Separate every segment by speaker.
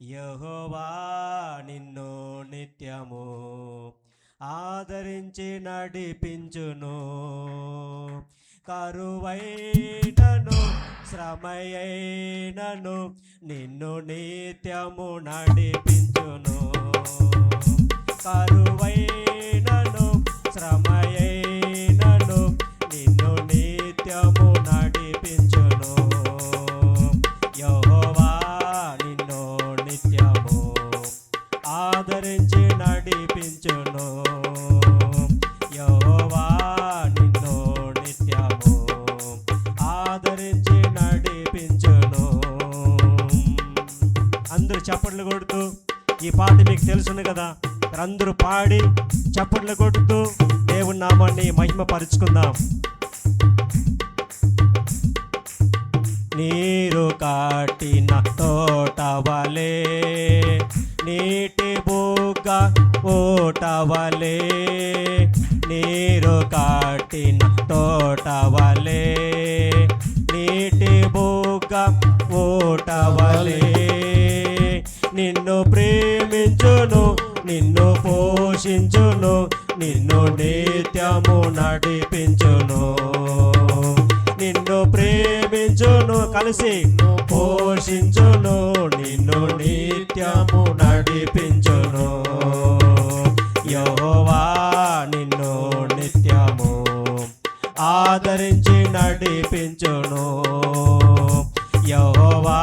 Speaker 1: యెహోవా నిన్ను నిత్యము ఆదరించి నడిపించును. కరువైనను శ్రమయైనను నిన్ను నిత్యము నడిపించును. కరువైనను శ్రమయైనను నిన్ను నిత్యము నడిపించును. యెహోవా నిన్ను నిత్యము ఆదరించి నడిపించును. యెహోవా నిన్ను నిత్యము ఆదరించి నడిపించును. అందరూ చప్పట్లు కొడుతూ, ఈ పాట మీకు తెలుసును కదా, అందరూ పాడి చప్పట్లు కొడుతూ దేవుని నామాన్ని మహిమపరుచుకుందాం. నీరు కాటిన తోటవలే నీటి బుగ్గ ఓటవలే, నీరు కాటిన తోటవలే నీటి బుగ్గ ఓటవలే, నిన్ను ప్రేమించును, నిన్ను పోషించును, నిన్ను నిత్యము నడిపించును. నిన్ను ప్రేమించును, కలిసి పోషించును, నిన్ను నిత్యము నడిపించును. యెహోవా నిన్ను నిత్యము ఆదరించి నడిపించును. యెహోవా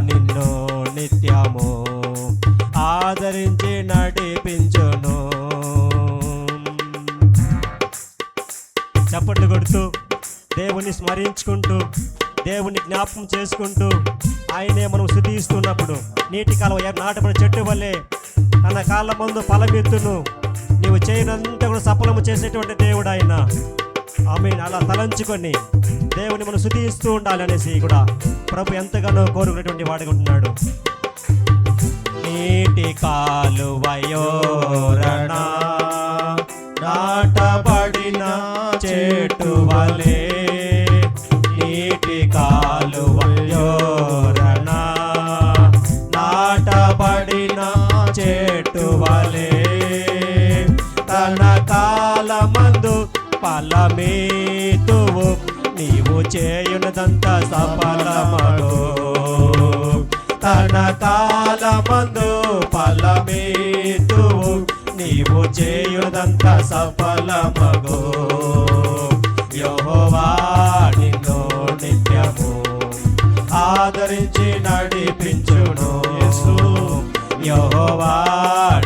Speaker 1: నిన్ను నిత్యము ఆదరించి నడిపించును. చప్పట్లు కొడుతూ దేవుని స్మరించుకుంటూ దేవుని జ్ఞాపకం చేసుకుంటూ ఆయనే మనం స్తుతిస్తున్నప్పుడు నీటి కాలువ నాటబడిన చెట్టు వల్లే తన కాళ్ళ ముందు ఫలమెత్తును, నీవు చేయనంతా కూడా సఫలము చేసేటువంటి దేవుడు ఆయన. ఆమేన్. అలా తలంచుకొని దేవుని మనం స్తుతిస్తూ ఉండాలి అనేసి కూడా ప్రభు ఎంతగానో కోరుకునేటువంటి వాడుగా ఉంటున్నాడు. నీటి కాలువయోరణ నాటబడిన చెట్టు వలే, నీటి కాలువయోరణ నాటబడిన చెట్టు వలే, తన కాలమందు ఫలమేతువు, నీవు చేయునదంతా సఫలమగు. తన కాలమందు ఫలమేతువు, నీవు చేయునదంతా సఫలమగు. యెహోవా నిన్ను నిత్యము ఆదరించి నడిపించును. యెహోవా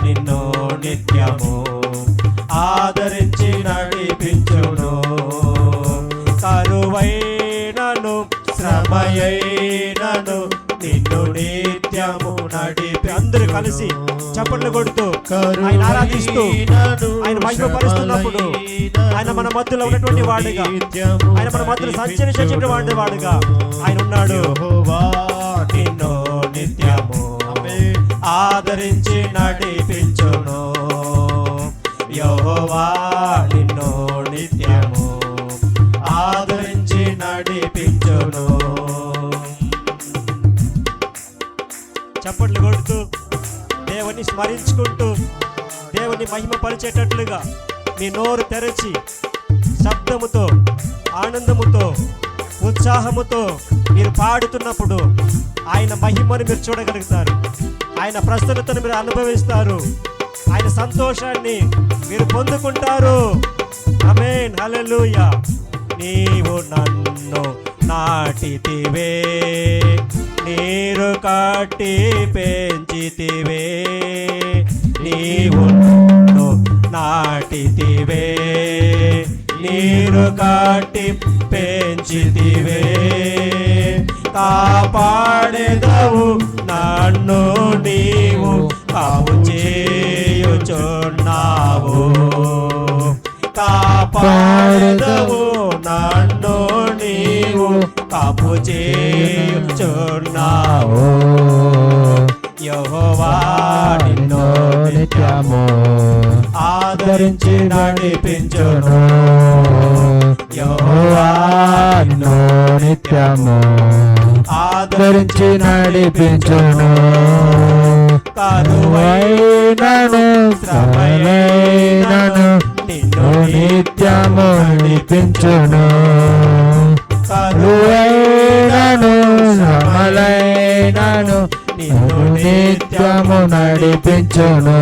Speaker 1: నిన్ను నిత్యము ఆదరించి నడిపించును. కరువైనను శ్రమయైనను నిన్ను నిత్యము నడిపి. అందరూ కలిసి చప్పట్లు కొడుతూ ఆయన ఆరాధిస్తూ ఆయన మహిమపరుస్తున్నప్పుడు ఆయన మన మధ్యలో ఉన్నటువంటి వాడుగా, ఆయన మన మధ్యలో సంచరించేటువంటి వాడుగా ఆయన ఉన్నాడు. నిన్ను నిత్యము ఆదరించి నడిపించును. యెహోవా నిన్ను నిత్యము ఆదరించి నడిపించును. చప్పట్లు కొడుతూ దేవుని స్మరించుకుంటూ దేవుని మహిమపరిచేటట్లుగా మీ నోరు తెరచి శబ్దముతో ఆనందముతో ఉత్సాహముతో మీరు పాడుతున్నప్పుడు ఆయన మహిమను మీరు చూడగలుగుతారు. ఆయన ప్రసన్నతను మీరు అనుభవిస్తారు. ఆయన సంతోషాన్ని మీరు పొందుకుంటారు. ఆమేన్. హల్లెలూయా. నీవు నన్ను నాటితివే, నీరు కట్టి పెంచితివే, నీవు నన్ను నాటితివే, నీరు కట్టి పెంచితివే, కాపాడెదవు నన్ను నీవు కాపు చేయుచున్నావు. కాపాడెదవు నన్ను నీవు కాపు చేయుచున్నావు. యెహోవా నిన్ను నిత్యము ఆదరించి నడిపించును. యెహోవా నిన్ను నిత్యము ఆదరించి నడిపించును.
Speaker 2: కరువైనను శ్రమయైనను నిన్ను నిత్యము నడిపించును. కరువైనను శ్రమలైనను నిన్ను నిత్యము నడిపించును.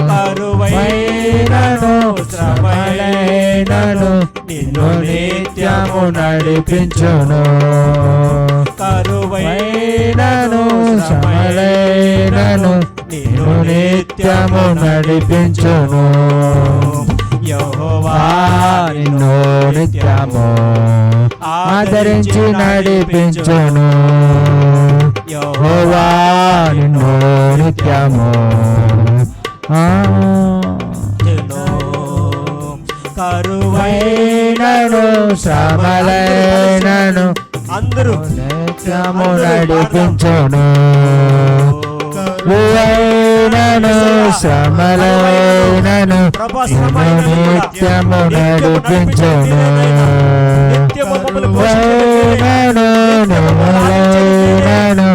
Speaker 2: కరువైనను శ్రమలైనను నిన్ను నిత్యము నడిపించును. కరువైనను శ్రమలైనను నిన్ను నిత్యము నడిపించును. యెహోవా నిన్ను నిత్యము ఆదరించి నడిపించును. యెహోవా నిన్ను నిత్యము కరువైనను శ్రమలైనను అందరూ నిత్యము నడిపించును. కరువైనను శ్రమలైనను నిత్యము నడిపించును. కరువైనను శ్రమలైనను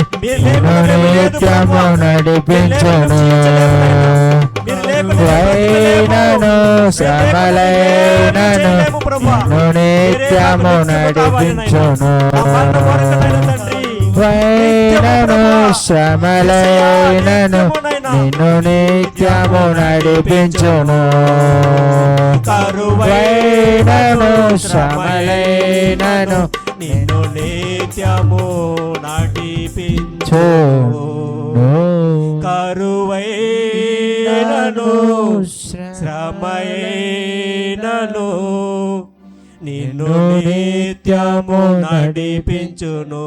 Speaker 2: నిత్యము నడిపించును. వైనను శ్రమలైనను నిత్యము నడిపించును. వైనను శ్రమలైనను నిన్ను నిత్యము నడిపించును. కరువైనను శ్రమలైనను నిన్ను నిత్యము నడిపించును. కరువైనను శ్రమయైనను నిన్ను నిత్యము నడిపించును.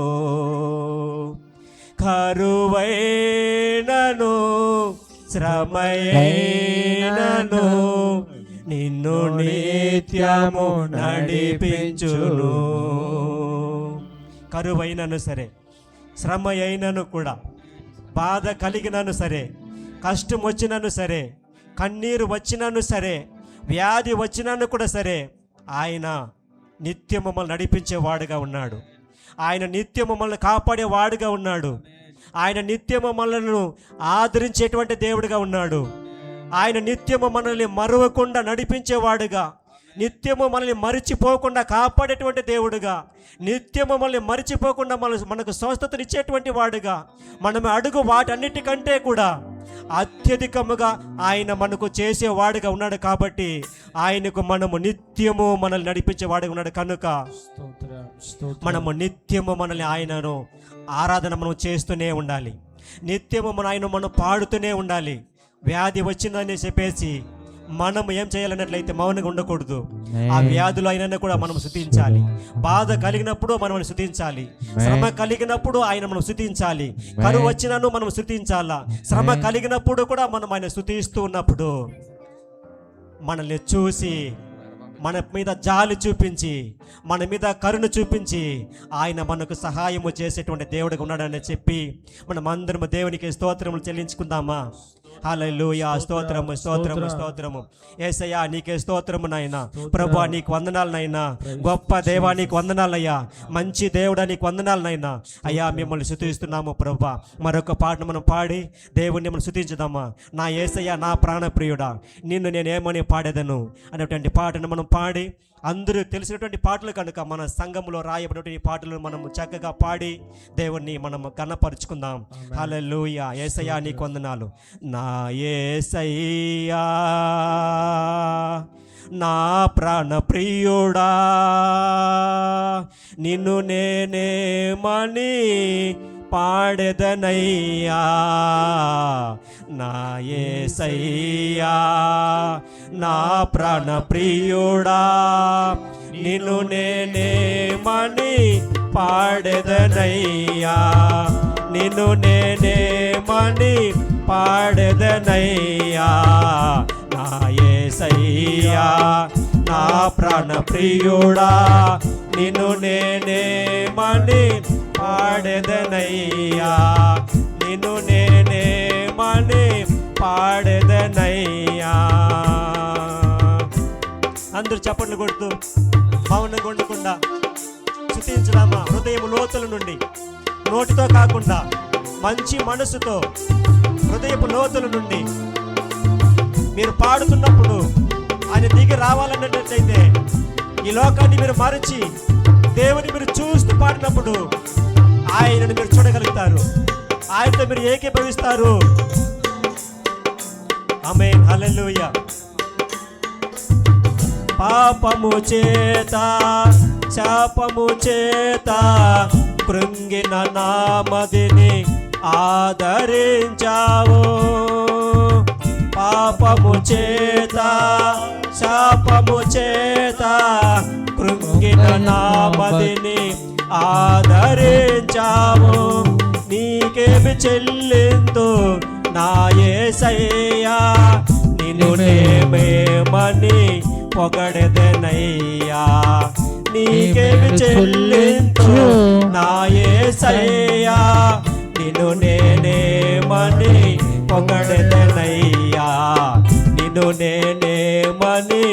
Speaker 2: కరువైనను శ్రమయైనను నిన్ను నిత్యము నడిపించును. కరువైనను సరే, శ్రమ అయినను కూడా, బాధ కలిగినను సరే, కష్టం వచ్చినను సరే, కన్నీరు వచ్చినను సరే, వ్యాధి వచ్చినను కూడా సరే, ఆయన నిత్యం మమ్మల్ని నడిపించేవాడుగా ఉన్నాడు. ఆయన నిత్యం మమ్మల్ని కాపాడేవాడుగా ఉన్నాడు. ఆయన నిత్యము మనలను ఆదరించేటువంటి దేవుడిగా ఉన్నాడు. ఆయన నిత్యము మనల్ని మరువకుండా నడిపించేవాడుగా, నిత్యము మనల్ని మరిచిపోకుండా కాపాడేటువంటి దేవుడుగా, నిత్యము మనల్ని మరిచిపోకుండా మనకు స్వస్థతనిచ్చేటువంటి వాడుగా, మనం అడుగు వాటన్నిటికంటే కూడా అత్యధికముగా ఆయన మనకు చేసేవాడుగా ఉన్నాడు. కాబట్టి ఆయనకు మనము నిత్యము మనల్ని నడిపించేవాడుగా ఉన్నాడు. కనుక మనము నిత్యము మనల్ని ఆయనను ఆరాధన మనం చేస్తూనే ఉండాలి. నిత్యము మనం పాడుతూనే ఉండాలి. వ్యాధి వచ్చిందని చెప్పేసి మనం ఏం చేయాలన్నట్లయితే మౌనంగా ఉండకూడదు. ఆ వ్యాధులు అయినా కూడా మనం స్తుతించాలి. బాధ కలిగినప్పుడు మనం స్తుతించాలి. శ్రమ కలిగినప్పుడు ఆయన మనం స్తుతించాలి. కరువు వచ్చినను మనం స్తుతించాలా. శ్రమ కలిగినప్పుడు కూడా మనం ఆయన స్తుతిస్తూ ఉన్నప్పుడు మనల్ని చూసి మన మీద జాలి చూపించి, మన మీద కరుణ చూపించి ఆయన మనకు సహాయము చేసేటువంటి దేవుడిగా ఉన్నాడని చెప్పి మనం అందరము దేవునికి స్తోత్రములు చెల్లించుకుందామా? హల్లెలూయా. స్తోత్రము స్తోత్రము స్తోత్రము. యేసయ్యా నీకే స్తోత్రము నాయనా. ప్రభువా నీకు వందనాలు నాయనా. గొప్ప దేవా నీకు వందనాలయ్యా. మంచి దేవుడా నీకు వందనాలు నాయనా. అయ్యా మిమ్మల్ని స్తుతిస్తున్నాము ప్రభువా. మరొక పాటను మనం పాడి దేవుణ్ణి మనం స్తుతించుదామా? నా యేసయ్యా నా ప్రాణప్రియుడా నిన్ను నేనేమని పాడేదను అనేటువంటి పాటను మనం పాడి, అందరూ తెలిసినటువంటి పాటలు కనుక మన సంఘంలో రాయబడినటువంటి పాటలు మనము చక్కగా పాడి దేవుణ్ణి మనము ఘనపరుచుకుందాం. హల్లెలూయా. యేసయ్యా నీకు వందనాలు. నా యేసయ్యా నా ప్రాణప్రియుడా నిన్ను నేనేమని పాడెదనయ్యా. నా యేసయ్యా నా ప్రాణప్రియుడా నిన్ను నేనేమని పాడెదనయ్యా. నిన్ను నేనేమని పాడెదనయ్యా. నా యేసయ్యా నా ప్రాణప్రియుడా నిన్ను నేనేమని పాడెదనయ్యా. నిన్ను నేనేమని పాడెదనయ్యా. అందరూ చప్పట్లు కొడుతూ మౌనంగా ఉండకుండా స్తుతించుదామా? హృదయం లోతుల నుండి, నోటితో కాకుండా మంచి మనసుతో హృదయపు లోతుల నుండి మీరు పాడుతున్నప్పుడు ఆయన దిగి రావాలన్నట్లయితే ఈ లోకాన్ని మీరు మరచి దేవుని మీరు చూస్తూ పాడినప్పుడు ఆయనను మీరు చూడగలుగుతారు, ఆయనతో మీరు ఏకీభవిస్తారు. ఆమేన్, హల్లెలూయా. పాపము చేత శాపము చేత కృంగిన నామదిని ఆదరించావు. పాపము చేత శాపము చేత కృంగిన నామదిని ఆదరించావు. నీకేమి చెల్లిందు నా యేసయ్యా, నిన్ను నేమేమని పొగడెదనయ్యా. నీకేమి చెల్లించు నా యేసయ్యా, నిన్ను నేనేమని పొగడెదనయ్యా. నిన్ను నేనేమని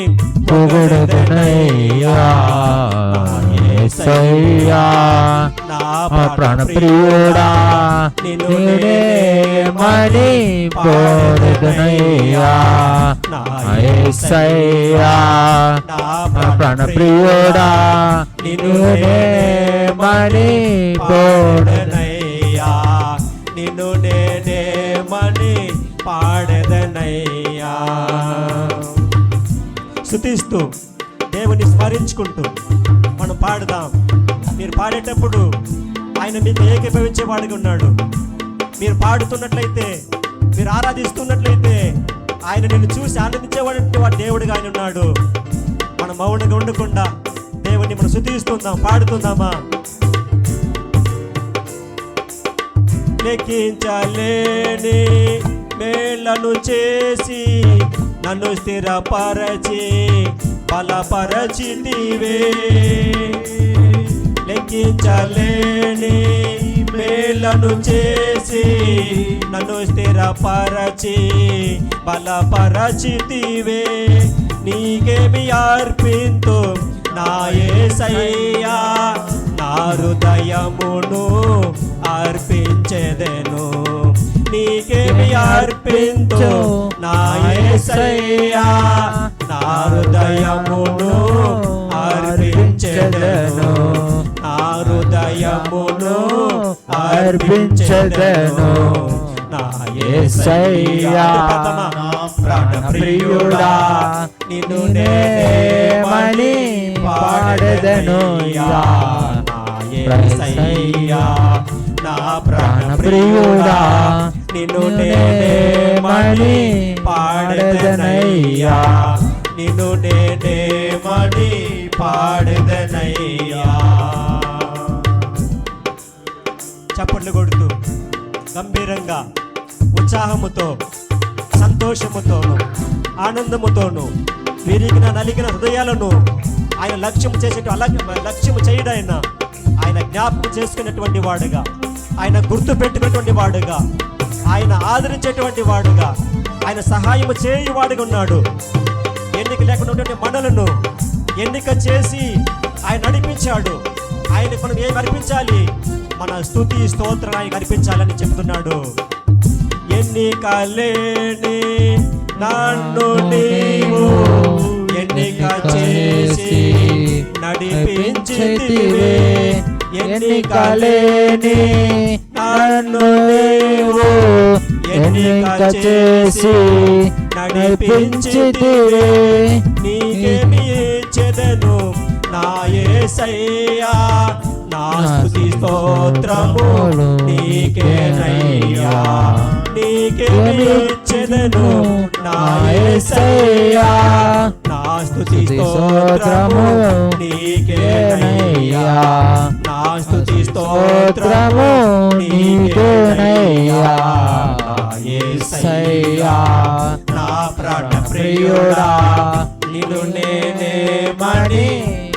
Speaker 2: పొగడెదనయ్యా.
Speaker 3: యేసయ్యా
Speaker 2: నా
Speaker 3: ప్రాణప్రియుడా, నిన్ను నేమని పొగడెదనయ్యా. యేసయ్యా
Speaker 2: నా
Speaker 3: ప్రాణప్రియుడా, నిన్ను నేమని పొగడెదనయ్యా.
Speaker 2: నిన్ను నేనేమని పాడెదనయ్యా. స్తుతిస్తూ దేవుని స్మరించుకుంటూ మనం పాడదాం. మీరు పాడేటప్పుడు ఆయన మీకు ఏకీభవించేవాడిగా ఉన్నాడు. మీరు పాడుతున్నట్లయితే, మీరు ఆరాధిస్తున్నట్లయితే ఆయన నిన్ను చూసి ఆనందించేవాడు దేవుడిగా ఆయన ఉన్నాడు. మనం మౌనంగా ఉండకుండా దేవుని మనం స్తుతిస్తుందాం, పాడుతుందామా. లెక్కించలేని మేళ్లను చేసి నన్ను స్థిరపరచి బలపరచితివే. లెక్కించలేని మేళ్లను చేసి నన్ను స్థిరపరచి బలపరచితివే. నీకేమి అర్పింతు నా యేసయ్యా, నా హృదయమును అర్పించెదెను. నీకేమి అర్పింతు నా యేసయ్యా, నా హృదయమును అర్పించెదెను. నా హృదయమును అర్పించెదెను. నా యేసయ్యా ప్రాణప్రియుడా, నిన్ను నేమని పాడెదనయ్యా. నా యేసయ్యా నా ప్రాణప్రియుడా, నిన్ను నేమని పాడెదనయ్యా. నిన్ను నేమని పాడెదనయ్యా. చప్పట్లు కొడుతూ గంభీరంగా ఉత్సాహముతో సంతోషముతోను ఆనందముతోను విరిగిన నలిగిన హృదయాలను ఆయన లక్ష్యం చేయడాయన ఆయన జ్ఞాపకం చేసుకున్నటువంటి వాడుగా, ఆయన గుర్తు పెట్టుకున్నటువంటి వాడుగా, ఆయన ఆదరించేటువంటి వాడుగా, ఆయన సహాయం చేయువాడుగా ఉన్నాడు. ఎన్నిక లేకుండా మనలను ఎన్నిక చేసి ఆయన నడిపించాడు. ఆయనకు మనం ఏం అర్పించాలి? మన స్తుతి స్తోత్రం ఆయన అర్పించాలని చెప్తున్నాడు. ఎన్నిక లేని నన్ను నీవు ఎన్నిక చేసి నడిపించితివే. ఎన్నిక లేని నన్ను నీవు ఎన్నిక చేసి నడిపించితివే. నీకేమి ఇచ్చెదను నా యేసయ్యా, నా స్తుతి స్తోత్రములు నీకేనయ్యా. నీకేమి ఇచ్చెదను నా యేసయ్యా, నా స్తుతి స్తోత్రము నీకేనయ్యా. నా స్తుతి స్తోత్రము నీకేనయ్యా. యేసయ్యా నా ప్రాణప్రియుడా, నిన్ను నేమని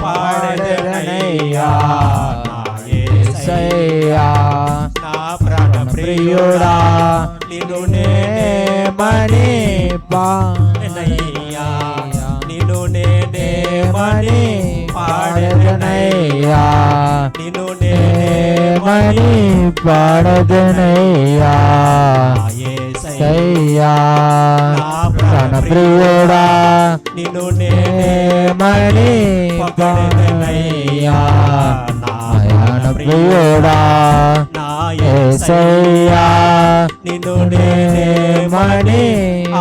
Speaker 2: పాడెదనయ్యా.
Speaker 3: యేసయ్యా
Speaker 2: నా ప్రాణప్రియుడా, నిన్ను నేమని పాడెదనయ్యా. నిన్ను నేమని పాడెదనయ్యా. నిన్ను నేమని
Speaker 3: పాడెదనయ్యా. యేసయ్యా
Speaker 2: నా
Speaker 3: ప్రాణ ప్రియుడా
Speaker 2: నిన్ను నేనేమని పొగడెదనయ్యా. నా
Speaker 3: ప్రాణ ప్రియుడా
Speaker 2: నా
Speaker 3: యేసయ్యా
Speaker 2: నిన్ను నేనేమని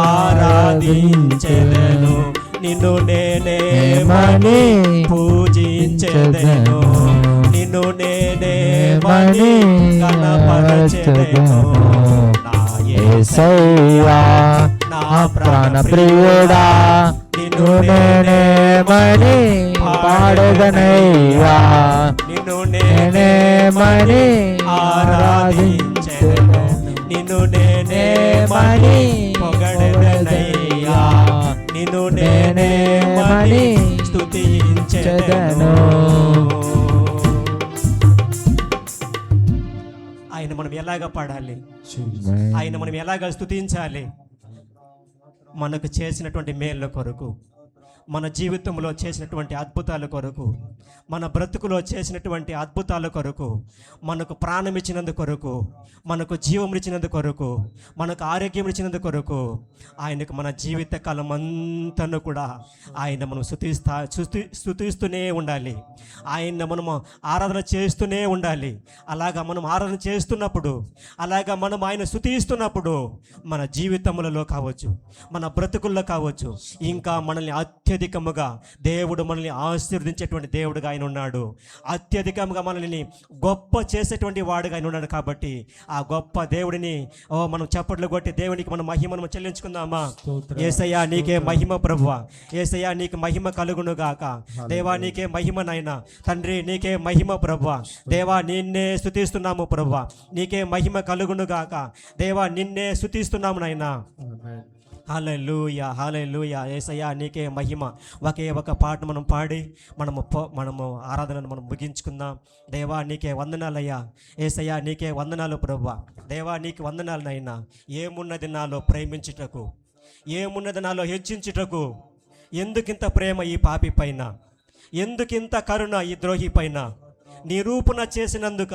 Speaker 2: ఆరాధించెదను, నిన్ను నేనేమని పూజించెదను, నిన్ను నేనేమని కనపరచెదను. నా
Speaker 3: యేసయ్యా నా ప్రాణ ప్రియుడా నిన్ను నేనేమని పాడదనయ్యా,
Speaker 2: నిన్ను
Speaker 3: నేనేమని
Speaker 2: ఆరాధించెదను, నిన్ను నేనేమని పొగడెదనయ్యా, నిన్ను నేనేమని స్తుతించెదను. ఆయన మనం ఎలాగ పాడాలి, ఆయన మనం ఎలాగ స్తుతించాలి? మనకు చేసినటువంటి మేళ్ళ కొరకు, మన జీవితంలో చేసినటువంటి అద్భుతాల కొరకు, మన బ్రతుకులో చేసినటువంటి అద్భుతాల కొరకు, మనకు ప్రాణం ఇచ్చినందు కొరకు, మనకు జీవం ఇచ్చినందు కొరకు, మనకు ఆరోగ్యం ఇచ్చినందు కొరకు, ఆయనకు మన జీవిత కాలం అంతను కూడా ఆయన మనం స్తుతిస్తూనే ఉండాలి. ఆయన మనము ఆరాధన చేస్తూనే ఉండాలి. అలాగా మనం ఆరాధన చేస్తున్నప్పుడు, అలాగా మనం ఆయన స్తుతిస్తున్నప్పుడు మన జీవితములలో కావచ్చు, మన బ్రతుకుల్లో కావచ్చు, ఇంకా మనల్ని అత్యధికముగా దేవుడు మనల్ని ఆశీర్వదించేటువంటి దేవుడుగా ఆయన ఉన్నాడు. అత్యధికంగా మనల్ని గొప్ప చేసేటువంటి వాడుగా ఆయన ఉన్నాడు. కాబట్టి ఆ గొప్ప దేవుడిని మనం చప్పట్లు కొట్టి దేవునికి మన మహిమను చెల్లించుకుందామా? యేసయ్యా నీకే మహిమ ప్రభువా, యేసయ్యా నీకు మహిమ కలుగును గాక. దేవా నీకే మహిమ నాయనా, తండ్రి నీకే మహిమ ప్రభువా, దేవా నిన్నే స్తుతిస్తున్నాము ప్రభువా, నీకే మహిమ కలుగును గాక. దేవా నిన్నే స్తుతిస్తున్నాము నాయనా. హల్లెలూయా హల్లెలూయా. యేసయ్యా నీకే మహిమ. ఒకే ఒక పాట మనం పాడి మనము ఆరాధనను మనం ముగించుకుందాం. దేవా నీకే వందనాలయ్యా, యేసయ్యా నీకే వందనాలు ప్రభువా, దేవా నీకు వందనాలు నాయనా. ఏమున్నది నాలో ప్రేమించుటకు, ఏమున్నది నాలో హెచ్చించుటకు, ఎందుకింత ప్రేమ ఈ పాపి పైన, ఎందుకింత కరుణ ఈ ద్రోహి పైన, నీ రూపున చేసినందుక,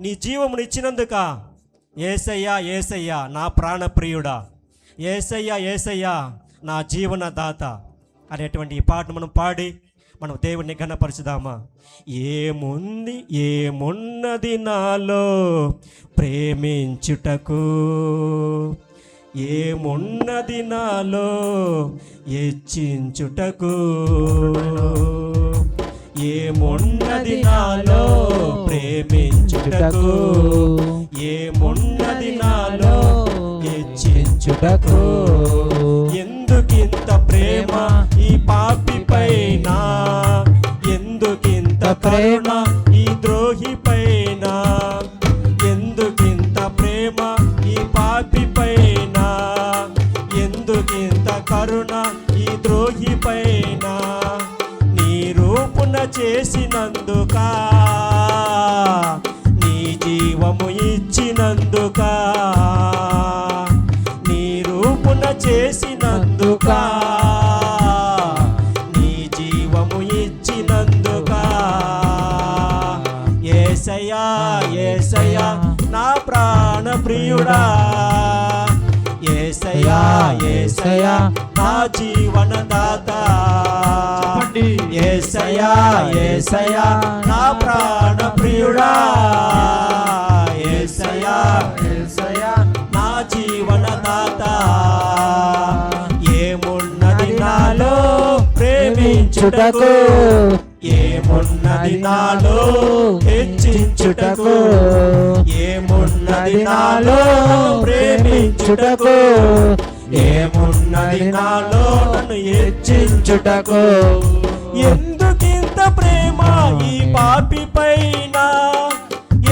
Speaker 2: నీ జీవమును ఇచ్చినందుక. యేసయ్యా యేసయ్యా నా ప్రాణప్రియుడా, యేసయ్యా యేసయ్యా నా జీవన దాత అనేటువంటి ఈ పాటను మనం పాడి మనం దేవుణ్ణి ఘనపరచుదామా? ఏమున్నది నాలో ప్రేమించుటకు, ఏమున్నది నాలో హెచ్చించుటకు, ఏమున్నది నాలో ప్రేమించుటకు, ఏమున్నది నాలో హెచ్చించుటకు. ఎందుకింత ప్రేమ ఈ పాపి పైన, ఎందుకింత కరుణ ఈ ద్రోహి పైన, ఎందుకింత ప్రేమ ఈ పాపి పైన, ఎందుకింత కరుణ ఈ ద్రోహి పైన. నీ రూపున చేసినందుక, నీ జీవము ఇచ్చినందుక, నీ రూపున చేసినందుక, నీ జీవము ఇచ్చినందుక. యేసయ్యా యేసయ్యా నా ప్రాణ ప్రియుడా, యేసయ్యా యేసయ్యా నా జీవన దాత, యేసయ్యా యేసయ్యా నా ప్రాణ ప్రియుడా, యేసయ్యా యేసయ్యా నా జీవన దాత. ఏమున్నది నాలో ప్రేమించుటకు, ఏమున్నది నాలో హెచ్చించుటకు, ఏమున్నది నాలో ప్రేమించుటకు, ఏమున్నది నాలో నన్ను హెచ్చించుటకు. ఎందుకింత ప్రేమ ఈ పాపి పైన,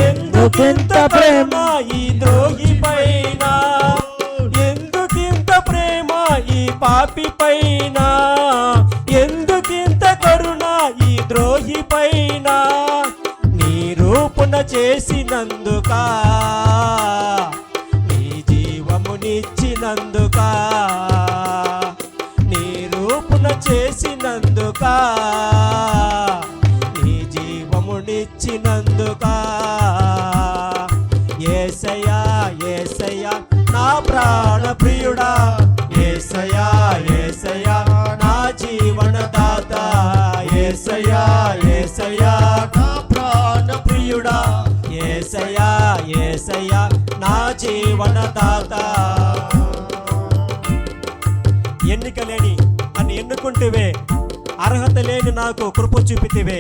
Speaker 2: ఎందుకింత ప్రేమ ఈ ద్రోహి పైన, ఎందుకింత ప్రేమ ఈ పాపి పైన, ఎందుకింత కరుణ ఈ ద్రోహి పైన. నీ రూపున చేసినందుక, నీ జీవమునిచ్చినందుక, నీ రూపున చేసినందుక, నీ జీవమునిచ్చినందుక. యేసయ్యా యేసయ్యా నా ప్రాణ ప్రియుడా యేసయ్యా యేసయ్యా నా జీవనదాత యేసయ్యా యేసయ్యా నా ప్రాణ ప్రియుడా యేసయ్యా యేసయ్యా నా జీవనదాత. ఎన్నిక లేని నన్ను ఎన్నుకుంటేవే, అర్హత లేని నాకు కృప చూపితివే,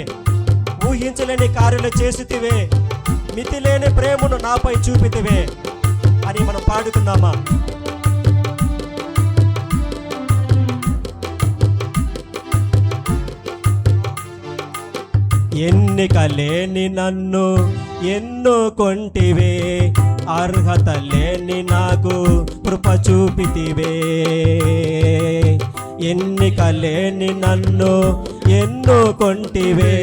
Speaker 2: ఊహించలేని కార్యాలు చేసితివే, మితి లేని ప్రేమను నాపై చూపితివే అని మనం పాడుకుందామా? ఎన్నిక లేని నన్ను ఎన్నుకొంటివే, అర్హత లేని నాకు కృప చూపితివే. ఎన్నిక లేని నన్ను ఎన్నుకొంటివే,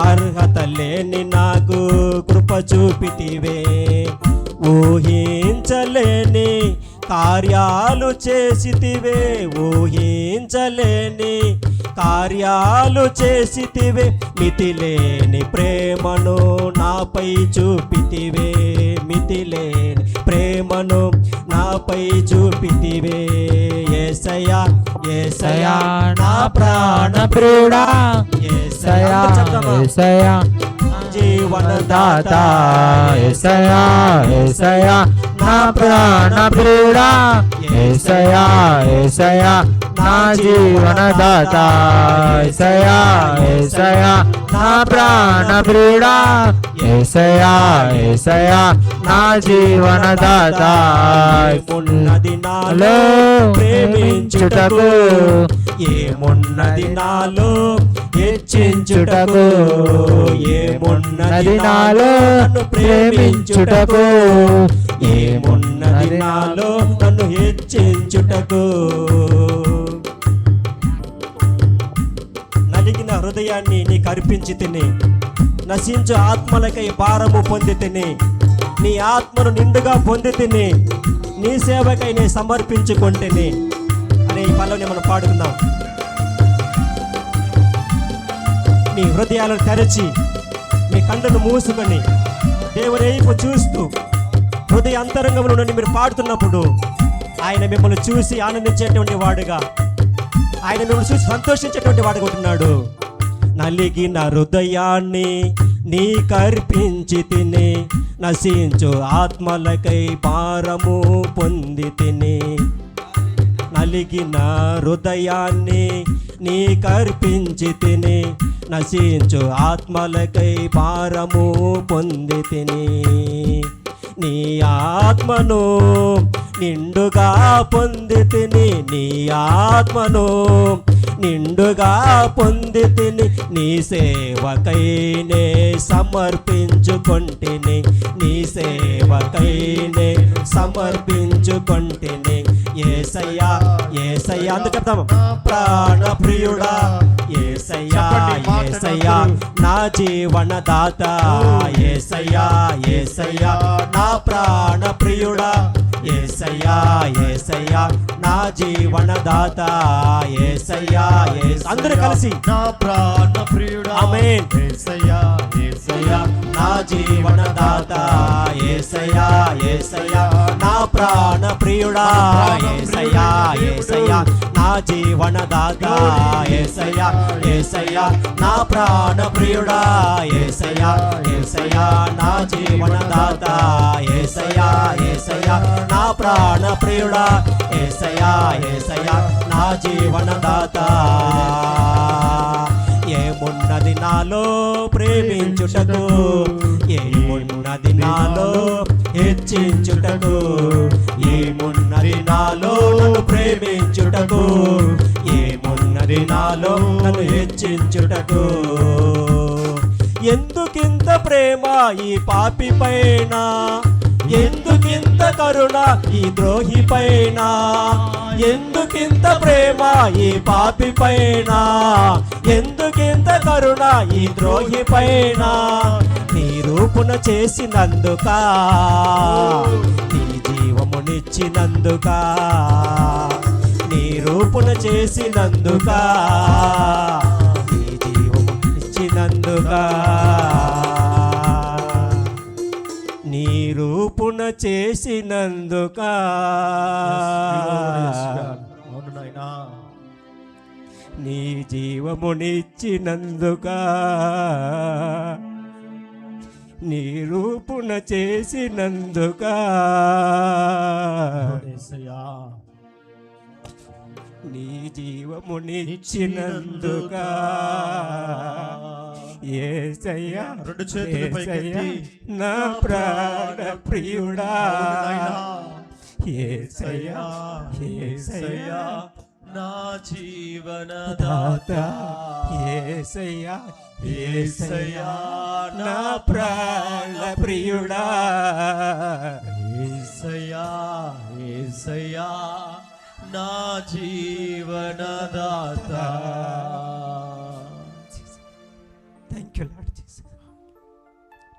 Speaker 2: అర్హత లేని నాకు కృప చూపితివే. ఊహించలేని కార్యాలు చేసితివే, ఊహించలేని కార్యాలు చేసితివే, మితిలేని ప్రేమను నాపై చూపితివే, మితిలేని ప్రేమను నాపై చూపితివే. యేసయ్యా యేసయ్యా నా ప్రాణ
Speaker 3: ప్రియుడా
Speaker 2: యేసయ్యా
Speaker 3: యేసయ్యా
Speaker 2: జీవనదాత
Speaker 3: యేసయ్యా యేసయ్యా నా ప్రాణ ప్రియుడా యేసయ్యా యేసయ్యా నా జీవనదాత యేసయ్యా యేసయ్యా నా ప్రాణ ప్రియుడా యేసయ్యా యేసయ్యా నా జీవనదాత.
Speaker 2: ఏమున్నది నాలో ప్రేమించుటకు, ఏమున్నది నాలో హెచ్చించుటకు, ఏమున్నది నాలో నన్ను ప్రేమించుటకు, ఏమున్నది నాలో నన్ను హెచ్చించుటకు. నలిగిన హృదయాన్ని నీకు అర్పించి తిని, నశించు ఆత్మలకై భారము పొంది తిని, నీ ఆత్మను నిండుగా పొంది తిని, నీ సేవకై నేను సమర్పించుకుంటేని అనే ఈ పల్లవిని మనం పాడుకుందాం. మీ హృదయాలను తెరచి, మీ కళ్ళను మూసుకొని దేవుని వైపు చూస్తూ హృదయ అంతరంగంలో నుండి మీరు పాడుతున్నప్పుడు ఆయన మిమ్మల్ని చూసి ఆనందించేటువంటి వాడుగా, ఆయన మిమ్మల్ని చూసి సంతోషించేటువంటి వాడుగా ఉంటున్నాడు. నలిగిన హృదయాన్ని నీకర్పించి తిని, నశించు ఆత్మలకై భారము పొంది తిని. నలిగిన హృదయాన్ని నీకర్పించి తిని, నశించు ఆత్మలకై భారము పొంది తిని. నీ ఆత్మను నిండుగా పొంది తిని, నీ ఆత్మను నిండుగా పొంది తిని, నీ సేవకైనే సమర్పించుకొంటిని, నీ సేవకైనే సమర్పించుకొంటిని. యేసయ్యా యేసయ్యా అందుకు చెప్తాము, ప్రాణ ప్రియుడా యేసయ్యా యేసయ్యా నా జీవనదాత యేసయ్యా యేసయ్యా నా ప్రాణ ప్రియుడా యేసయ్యా యేసయ్యా నా జీవనదాత యేసయ్యా అందరూ కలిసి
Speaker 4: నా ప్రాణ ప్రియుడా
Speaker 2: ఆమేన్.
Speaker 4: యేసయ్యా యేసయ్యా
Speaker 2: నా జీవనదాత యేసయ్యా యేసయ్యా నా ప్రాణ ప్రియుడా యేసయ్యా యేసయ్యా నా జీవనదాత యేసయ్యా యేసయ్యా నా ప్రాణ ప్రియుడా యేసయ్యా యేసయ్యా నా జీవనదాత యేసయ్యా యేసయ్యా నా ప్రాణ ప్రియుడా యేసయ్యా యేసయ్యా నా జీవనదాత. ఏమున్నది నాలో ప్రేమించుటకు, ఏమున్నది నాలో హెచ్చించుటకు, ఏమున్నది నాలో నన్ను ప్రేమించుటకు, ఏమున్నది నాలో నన్ను హెచ్చించుటకు. ఎందుకింత ప్రేమ ఈ పాపి పైన, ఎందుకింత కరుణ ఈ ద్రోహి పైన, ఎందుకింత ప్రేమ ఈ పాపి పైన, ఎందుకింత కరుణ ఈ ద్రోహి పైన. నీ రూపున చేసినందుక, నీ జీవమునిచ్చినందుక, నీ రూపున చేసినందుక, నీ జీవమునిచ్చినందుక, నీ రూపున చేసినందుక జీవమునిచ్చినందుగా నిరూపణ చేసినందుగా
Speaker 4: యేసయ్యా
Speaker 2: నీ జీవమునిచ్చినందుగా యేసయ్యా
Speaker 4: రెండు చేతులు పైకెత్తి
Speaker 2: నా ప్రాణ ప్రియుడా
Speaker 4: యేసయ్యా యేసయ్యా నా జీవనదాత
Speaker 2: దాత యేసయ్యా యేసయ్యా నా ప్రాణ ప్రియుడా
Speaker 4: యేసయ్యా యేసయ్యా నా జీవనదాత
Speaker 2: థ్యాంక్ యూ లార్డ్ జీసస్.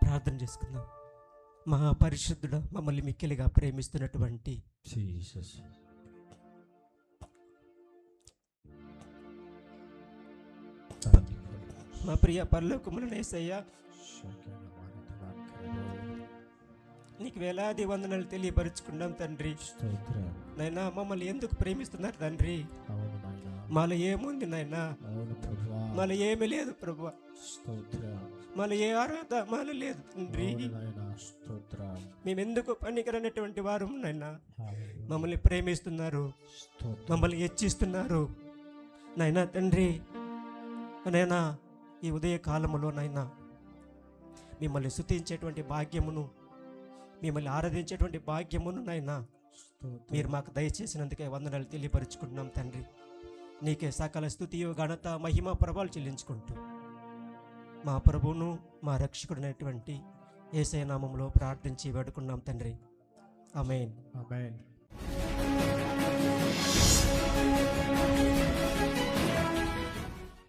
Speaker 2: ప్రార్థన చేసుకుందాం. మా పరిశుద్ధుడు మమ్మల్ని మిక్కిలిగా ప్రేమిస్తున్నటువంటి
Speaker 4: జీసస్
Speaker 2: మా ప్రియ పరలోకములను యేసయ్యా నీకు వేలాది వందనాలు తెలియపరుచుకున్నాం తండ్రి. నైనా మమ్మల్ని ఎందుకు ప్రేమిస్తున్నారు తండ్రి? మాలో ఏముంది నాయనా? మాలో ఏమీ లేదు ప్రభు. మాలో ఏ ఆరాధ మాలో లేదు తండ్రి. మేమెందుకు పనికిరనటువంటి వారు నైనా మమ్మల్ని ప్రేమిస్తున్నారు, మమ్మల్ని హెచ్చిస్తున్నారు నైనా తండ్రి. నైనా ఈ ఉదయ కాలములో నైనా మిమ్మల్ని స్తుతించేటువంటి భాగ్యమును, మిమ్మల్ని ఆరాధించేటువంటి భాగ్యమును నైనా మీరు మాకు దయచేసినందుకే వందనాలు తెలియపరుచుకుంటున్నాం తండ్రి. నీకే సకల స్తుతియు ఘనత మహిమ ప్రభావాలు చెల్లించుకుంటూ మా ప్రభువును మా రక్షకుడైనటువంటి యేసయ్య నామములో ప్రార్థించి వేడుకున్నాం తండ్రి. ఆమేన్.
Speaker 4: ఆమేన్.